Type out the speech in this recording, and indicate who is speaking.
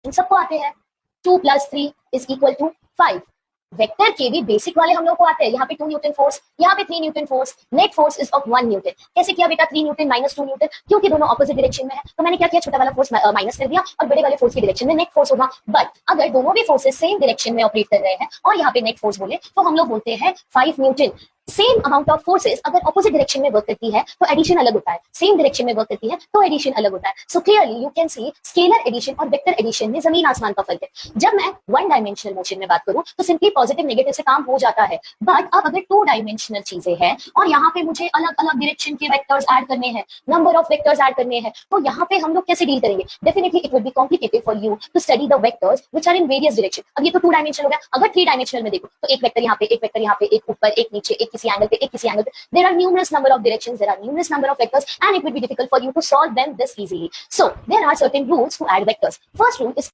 Speaker 1: सबको आते हैं। 2 + 3 = 5। वेक्टर के भी बेसिक वाले हम लोग को आते हैं। यहाँ पे 2 न्यूटन फोर्स, यहाँ पे 3 Newton force, net force is of 1 Newton. कैसे किया बेटा? 3 न्यूटन माइनस 2 न्यूटन, क्योंकि दोनों ऑपोजिट डायरेक्शन में है। तो मैंने क्या किया, छोटा वाला फोर्स माइनस कर दिया और बड़े वाले फोर्स की डायरेक्शन में नेट फोर्स होगा। बट अगर दोनों भी फोर्सेस सेम डायरेक्शन में ऑपरेट कर रहे हैं और यहाँ पे नेट फोर्स बोले तो हम लोग बोलते हैं 5 Newton. Same amount of forces अगर ऑपोजिट डायरेक्शन में वर्क करती है तो एडिशन अलग होता है, सेम डायरेक्शन में वर्क करती है तो एडिशन अलग होता है। So clearly you can see scalar addition और वेक्टर एडिशन में जमीन आसमान का फर्क है। जब मैं 1 डायमेंशनल मोशन में बात करूं तो सिंपली पॉजिटिव नेगेटिव से काम हो जाता है। बट अब अगर 2 डायमेंशनल चीजें हैं और यहाँ पे मुझे अलग अलग डायरेक्शन के वेक्टर्स ऐड करने हैं, नंबर ऑफ वेक्टर्स ऐड करने हैं, तो यहाँ पे हम लोग कैसे डील करेंगे? Definitely it will be complicated for you to study the vectors which are in various direction. अब ये तो 2 डायमेंशनल हो गया। अगर 3 डायमेंशनल में देखो तो एक वेक्टर यहाँ पे, एक वेक्टर यहाँ पे, एक ऊपर, एक नीचे, एक किसी एंगल पे, एक किसी angle. There are numerous number of directions, there are numerous number of vectors, and it will be difficult for you to solve them this easily. So there are certain rules to add vectors. First rule is